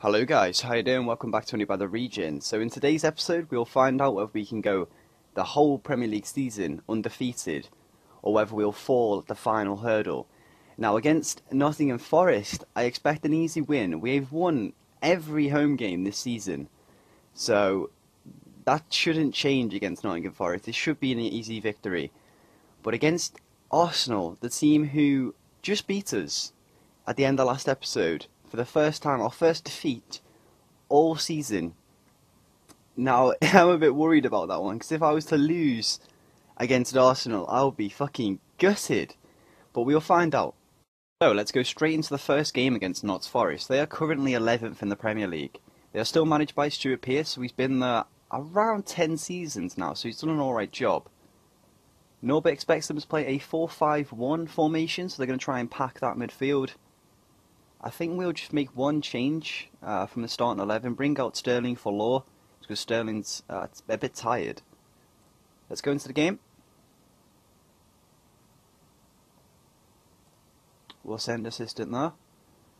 Hello guys, how you doing? Welcome back to By the Regens. So in today's episode we'll find out whether we can go the whole Premier League season undefeated or whether we'll fall at the final hurdle. Now against Nottingham Forest I expect an easy win. We've won every home game this season, so that shouldn't change against Nottingham Forest. It should be an easy victory. But against Arsenal, the team who just beat us at the end of last episode, for the first time, our first defeat all season. Now, I'm a bit worried about that one, because if I was to lose against Arsenal, I would be fucking gutted. But we'll find out. So, let's go straight into the first game against Notts Forest. They are currently 11th in the Premier League. They are still managed by Stuart Pearce, so he's been there around 10 seasons now, so he's done an alright job. Norbert expects them to play a 4-5-1 formation, so they're going to try and pack that midfield. I think we'll just make one change from the starting 11. Bring out Sterling for Law, because Sterling's a bit tired. Let's go into the game. We'll send assistant there.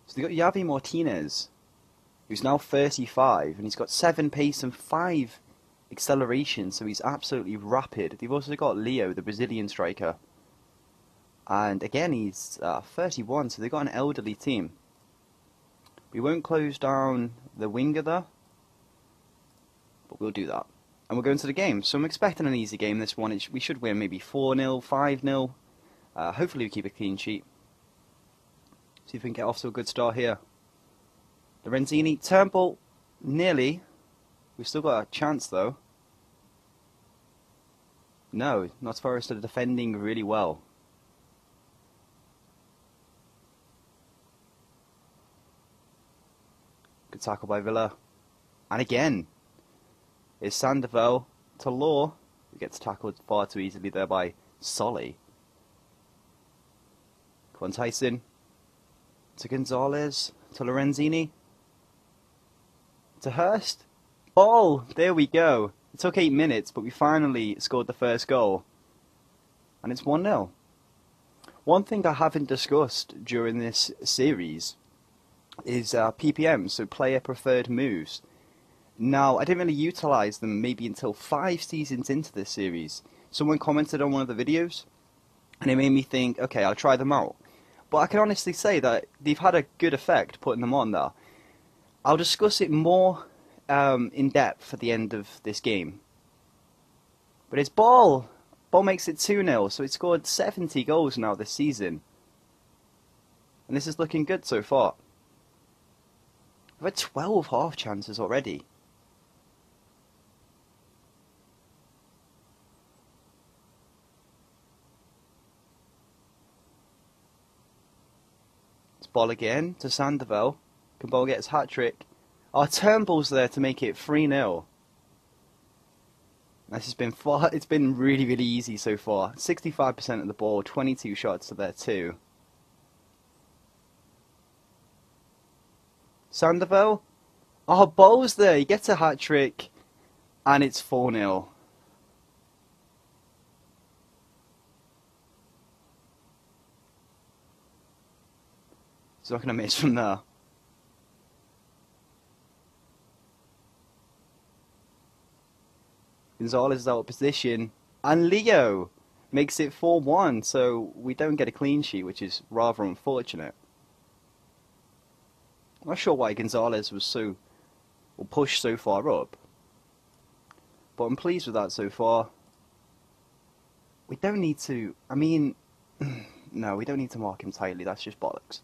So they've got Javi Martinez, who's now 35, and he's got 7 pace and 5 acceleration, so he's absolutely rapid. They've also got Leo, the Brazilian striker. And again, he's 31, so they've got an elderly team. We won't close down the winger there, but we'll do that. And we'll go into the game. So I'm expecting an easy game this one. We should win maybe 4-0, 5-0. Hopefully we keep a clean sheet. See if we can get off to a good start here. Lorenzini, Turnbull, nearly. We've still got a chance though. No, Notts Forest are defending really well. Good tackle by Villa. And again, it's Sandoval to Law, who gets tackled far too easily there by Solly. Come on, Tyson. To Gonzalez. To Lorenzini. To Hurst. Ball! There we go. It took 8 minutes, but we finally scored the first goal. And it's 1-0. One thing I haven't discussed during this series is PPM, so player preferred moves. Now, I didn't really utilise them maybe until 5 seasons into this series. Someone commented on one of the videos, and it made me think, okay, I'll try them out. But I can honestly say that they've had a good effect putting them on there. I'll discuss it more in depth at the end of this game. But it's Ball! Ball makes it 2-0, so it's scored 70 goals now this season. And this is looking good so far. We've had 12 half chances already. It's Ball again to Sandoval. Can Ball get his hat-trick? Oh, Turnbull's there to make it 3-0. This has been it's been really, really easy so far. 65% of the ball, 22 shots to there too. Sandoval. Oh, Ball's there. He gets a hat-trick. And it's 4-0. He's not going to miss from there. Gonzalez is out of position. And Leo makes it 4-1. So we don't get a clean sheet, which is rather unfortunate. I'm not sure why Gonzalez was pushed so far up. But I'm pleased with that so far. We don't need to... I mean... no, we don't need to mark him tightly. That's just bollocks.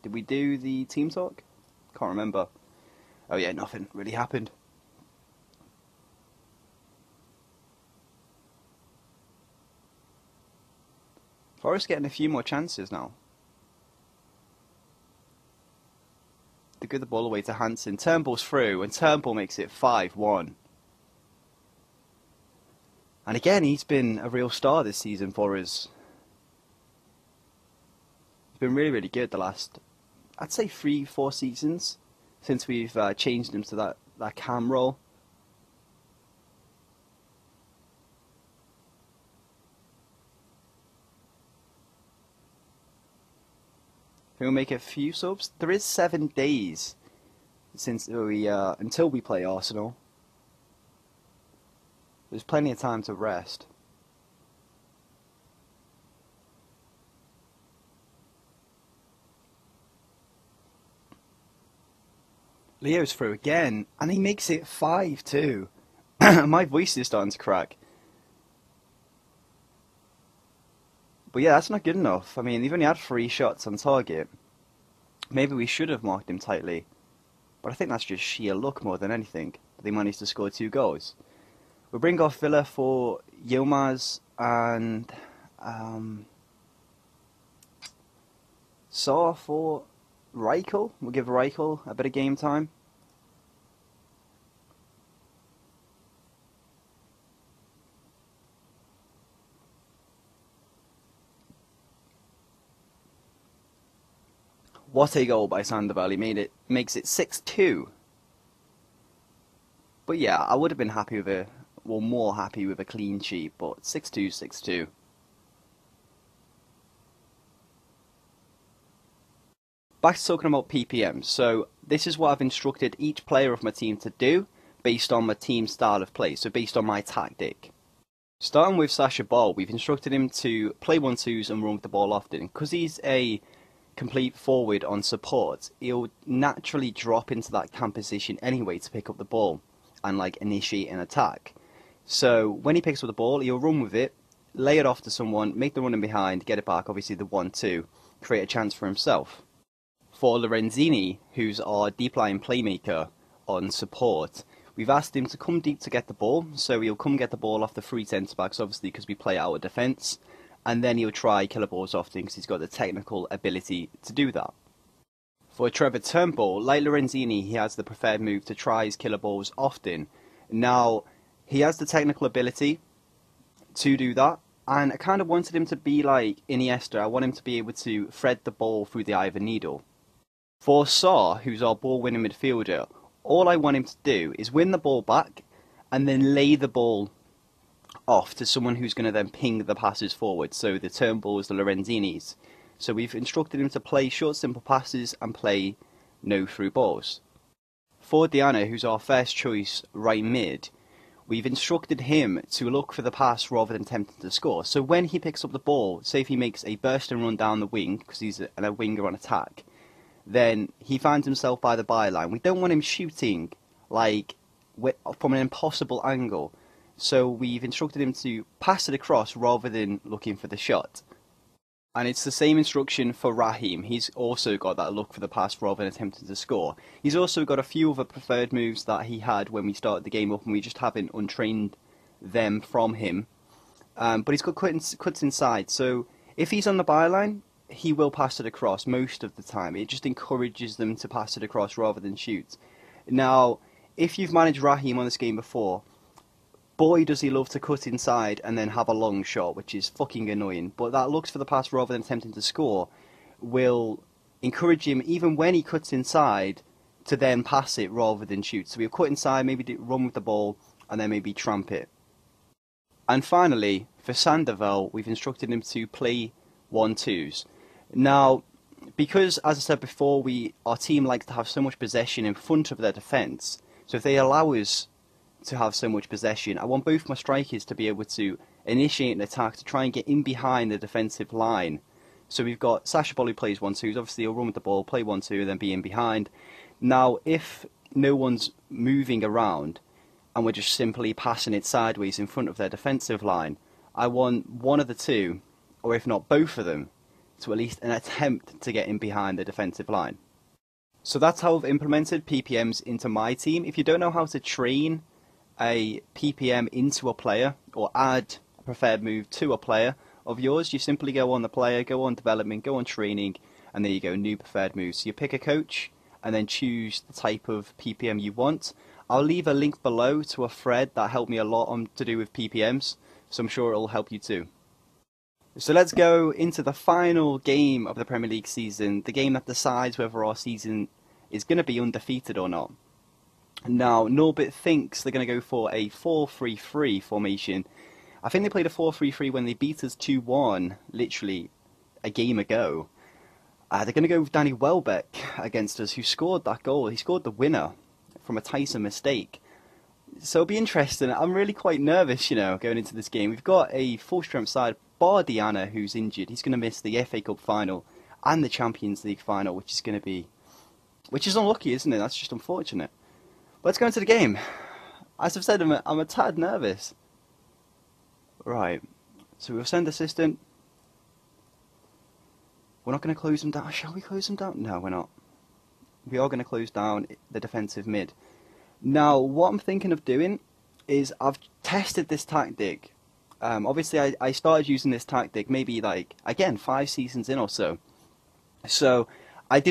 Did we do the team talk? Can't remember. Oh yeah, nothing really happened. Forest getting a few more chances now. They give the ball away to Hansen. Turnbull's through, and Turnbull makes it 5-1. And again, he's been a real star this season for us. He's been really, really good the last, I'd say 3-4 seasons, since we've changed him to that cam role. we'll make a few subs. There is 7 days since we until we play Arsenal. There's plenty of time to rest. Leo's through again, and he makes it 5-2. My voice is starting to crack. But yeah, that's not good enough. I mean, they've only had 3 shots on target. Maybe we should have marked him tightly. But I think that's just sheer luck more than anything. They managed to score 2 goals. We'll bring off Villa for Yilmaz and Saar for Reichel. We'll give Reichel a bit of game time. What a goal by Sandoval. He makes it 6-2. But yeah, I would have been happy with more happy with a clean sheet, but 6-2, 6-2. Back to talking about PPM. So this is what I've instructed each player of my team to do based on my team style of play, so based on my tactic. Starting with Sacha Boll, we've instructed him to play 1-2s and run with the ball often. Because he's a complete forward on support, he'll naturally drop into that cam position anyway to pick up the ball and like initiate an attack. So when he picks up the ball, he'll run with it, lay it off to someone, make the run in behind, get it back, obviously the 1-2, create a chance for himself. For Lorenzini, who's our deep line playmaker on support, we've asked him to come deep to get the ball, so he'll come get the ball off the 3 centre-backs, obviously because we play out of defence, and then he'll try killer balls often because he's got the technical ability to do that. For Trevor Turnbull, like Lorenzini, he has the preferred move to try his killer balls often. Now, he has the technical ability to do that, and I kind of wanted him to be like Iniesta. I want him to be able to thread the ball through the eye of a needle. For Saar, who's our ball-winning midfielder, all I want him to do is win the ball back and then lay the ball off to someone who's going to then ping the passes forward, so the Turnbulls, the Lorenzinis. So we've instructed him to play short, simple passes and play no through balls. For Diana, who's our first choice right mid, we've instructed him to look for the pass rather than attempting to score. So when he picks up the ball, say if he makes a burst and run down the wing, because he's a winger on attack, then he finds himself by the byline. We don't want him shooting like from an impossible angle. So we've instructed him to pass it across rather than looking for the shot. And it's the same instruction for Raheem. He's also got that look for the pass rather than attempting to score. He's also got a few other preferred moves that he had when we started the game up, and we just haven't untrained them from him. But he's got cuts inside, so if he's on the byline, he will pass it across most of the time. It just encourages them to pass it across rather than shoot. Now, if you've managed Raheem on this game before, boy does he love to cut inside and then have a long shot, which is fucking annoying. But that looks for the pass rather than attempting to score will encourage him, even when he cuts inside, to then pass it rather than shoot. So we'll cut inside, maybe run with the ball, and then maybe tramp it. And finally, for Sandoval, we've instructed him to play 1-2s. Now, because, as I said before, our team likes to have so much possession in front of their defence, so if they allow us to have so much possession, I want both my strikers to be able to initiate an attack to try and get in behind the defensive line. So we've got Sacha Boll who plays 1-2s, obviously he'll run with the ball, play 1-2, then be in behind. Now, if no one's moving around, and we're just simply passing it sideways in front of their defensive line, I want one of the two, or if not both of them, to at least an attempt to get in behind the defensive line. So that's how I've implemented PPMs into my team. If you don't know how to train a PPM into a player, or add a preferred move to a player of yours, you simply go on the player, go on development, go on training, and there you go, new preferred moves. So you pick a coach, and then choose the type of PPM you want. I'll leave a link below to a thread that helped me a lot on to do with PPMs, so I'm sure it'll help you too. So let's go into the final game of the Premier League season, the game that decides whether our season is going to be undefeated or not. Now, Norbit thinks they're going to go for a 4-3-3 formation. I think they played a 4-3-3 when they beat us 2-1, literally a game ago. They're going to go with Danny Welbeck against us, who scored that goal. He scored the winner from a Tyson mistake. So it'll be interesting. I'm really quite nervous, going into this game. We've got a full-strength side, bar Diana, who's injured. He's going to miss the FA Cup final and the Champions League final, which is unlucky, isn't it? That's just unfortunate. But let's go into the game. As I've said, I'm a tad nervous. Right, so we'll send assistant. We're not going to close them down. Shall we close them down? No, we're not. We are going to close down the defensive mid. Now, what I'm thinking of doing is I've tested this tactic. Obviously, I started using this tactic maybe, again, 5 seasons in or so. So, I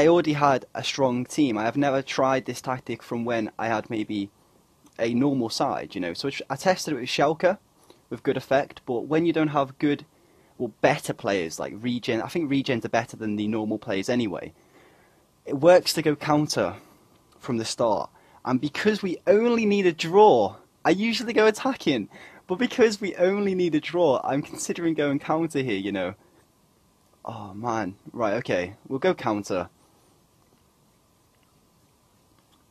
already had a strong team. I have never tried this tactic from when I had maybe a normal side, So I tested it with Schalke with good effect, but when you don't have good, better players like Regen, I think Regens are better than the normal players anyway. It works to go counter from the start, and because we only need a draw, I usually go attacking, but because we only need a draw, I'm considering going counter here, Oh man, right, okay, we'll go counter.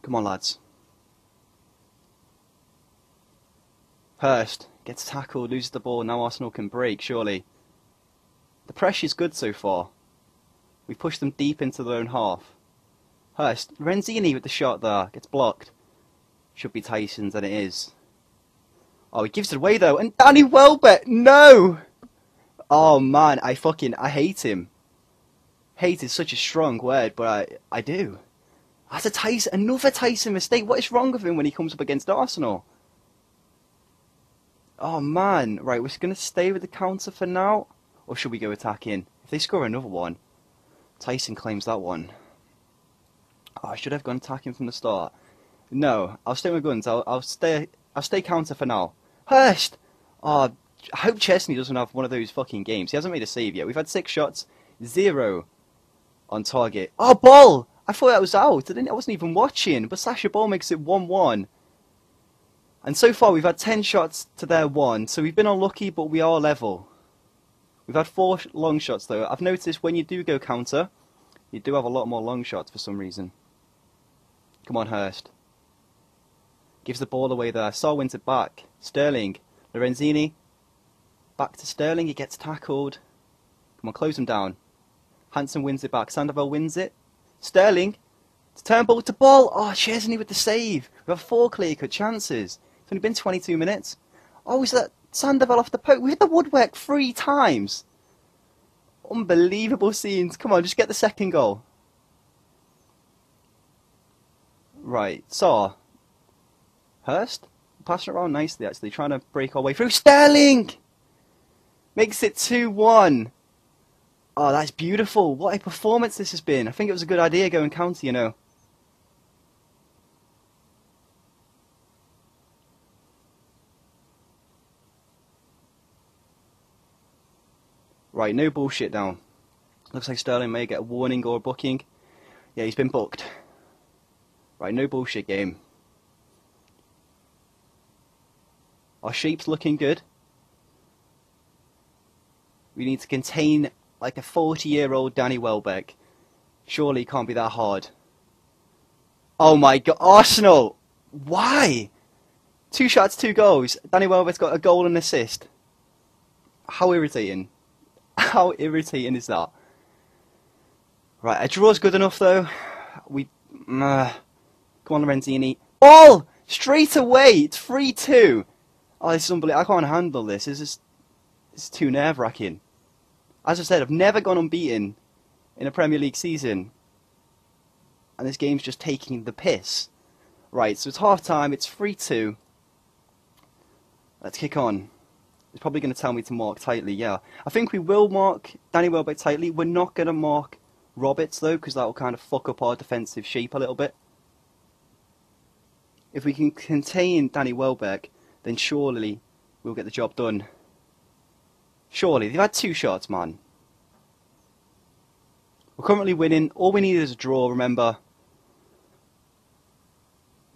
Come on, lads. Hurst gets tackled, loses the ball, now Arsenal can break, surely. The pressure's good so far. We've pushed them deep into their own half. Hurst, Renzini with the shot there, gets blocked. Should be Tyson's, and it is. Oh, he gives it away though, and Danny Welbeck, no! Oh man, I hate him. Hate is such a strong word, but I do. That's another Tyson mistake. What is wrong with him when he comes up against Arsenal? Oh man, right, we're going to stay with the counter for now, or should we go attacking? If they score another one, Tyson claims that one. Oh, I should have gone attacking from the start. No, I'll stay with guns. I'll stay counter for now. Hurst! Oh, I hope Chesney doesn't have one of those fucking games. He hasn't made a save yet. We've had 6 shots, 0 on target. Oh, ball! I thought that was out. I wasn't even watching. But Sasha Ball makes it 1-1. And so far we've had 10 shots to their 1. So we've been unlucky, but we are level. We've had 4 long shots though. I've noticed when you do go counter, you do have a lot more long shots for some reason. Come on, Hurst. Gives the ball away there. Saar wins it back. Sterling. Lorenzini. Back to Sterling. He gets tackled. Come on, close him down. Hansen wins it back. Sandoval wins it. Sterling. To Turnbull to ball. Oh, Chesney with the save. We have 4 clear-cut chances. It's only been 22 minutes. Oh, is that Sandoval off the post? We hit the woodwork 3 times. Unbelievable scenes. Come on, just get the second goal. Right, Saar. Hurst? Passing it around nicely, actually. Trying to break our way through. Sterling! Makes it 2-1. Oh, that's beautiful. What a performance this has been. I think it was a good idea going counter, Right, no bullshit now. Looks like Sterling may get a warning or a booking. Yeah, he's been booked. Right, no bullshit game. Our shape's looking good. We need to contain like a 40-year-old Danny Welbeck. Surely it can't be that hard. Oh my god, Arsenal! Why? 2 shots, 2 goals. Danny Welbeck's got a goal and assist. How irritating. How irritating is that? Right, a draw's good enough though. Come on, Lorenzini. Ball! Straight away! It's 3-2. Oh, this is unbelievable. I can't handle this. This is too nerve-wracking. As I said, I've never gone unbeaten in a Premier League season. And this game's just taking the piss. Right, so it's half-time. It's 3-2. Let's kick on. It's probably going to tell me to mark tightly, yeah. I think we will mark Danny Welbeck tightly. We're not going to mark Roberts, though, because that will kind of fuck up our defensive shape a little bit. If we can contain Danny Welbeck, then surely we'll get the job done. Surely. They've had 2 shots, man. We're currently winning. All we need is a draw, remember.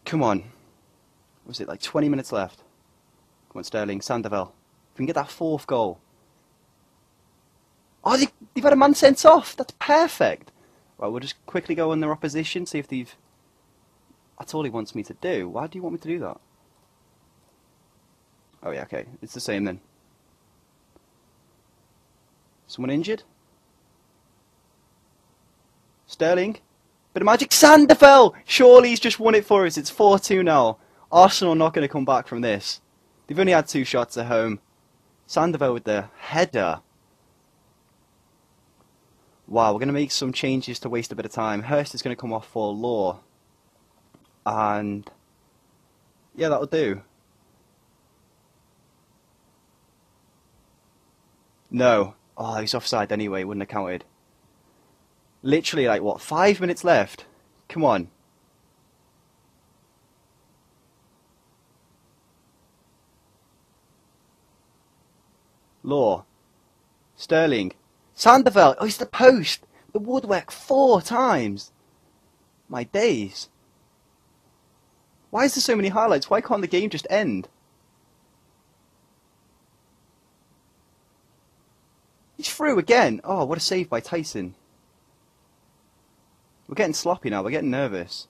Come on. Was it like 20 minutes left? Come on, Sterling. Sandoval. If we can get that 4th goal. Oh, they've had a man sent off. That's perfect. Right, we'll just quickly go on their opposition, see if they've... That's all he wants me to do. Why do you want me to do that? Oh yeah, okay. It's the same then. Someone injured? Sterling? Bit of magic. Sanderfell! Surely he's just won it for us. It's 4-2 now. Arsenal are not going to come back from this. They've only had 2 shots at home. Sanderfell with the header. Wow, we're going to make some changes to waste a bit of time. Hurst is going to come off for Law. And... yeah, that'll do. No. Oh, he's offside anyway. Wouldn't have counted. Literally, like, what, 5 minutes left? Come on. Law. Sterling. Sanderfeld. Oh, it's the post. The woodwork 4 times. My days. Why is there so many highlights? Why can't the game just end? He's through again. Oh, what a save by Tyson. We're getting sloppy now. We're getting nervous.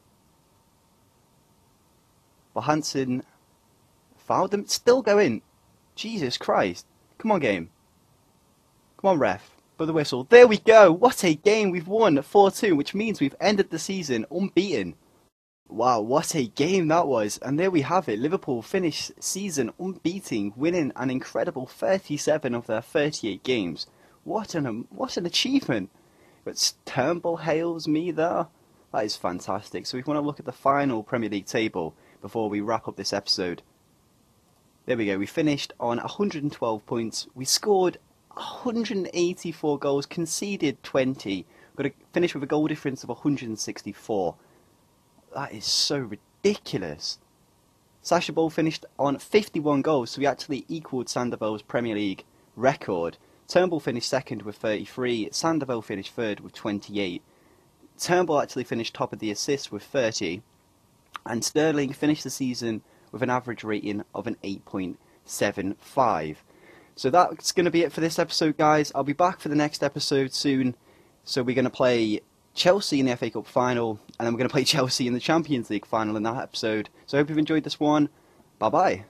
But Hansen fouled them. Still going. Jesus Christ. Come on, game. Come on, ref. Blow the whistle. There we go. What a game. We've won 4-2, which means we've ended the season unbeaten. Wow, what a game that was. And there we have it. Liverpool finished season unbeaten, winning an incredible 37 of their 38 games. What an achievement. But Turnbull hails me there. That is fantastic. So we want to look at the final Premier League table before we wrap up this episode. There we go. We finished on 112 points. We scored 184 goals, conceded 20. We've got to finish with a goal difference of 164. That is so ridiculous. Sacha Boey finished on 51 goals, so we actually equalled Sanderfell's Premier League record. Turnbull finished second with 33, Sanderfell finished third with 28. Turnbull actually finished top of the assists with 30, and Sterling finished the season with an average rating of an 8.75. So that's going to be it for this episode, guys. I'll be back for the next episode soon. So we're going to play Chelsea in the FA Cup final, and then we're going to play Chelsea in the Champions League final in that episode. So I hope you've enjoyed this one. Bye-bye.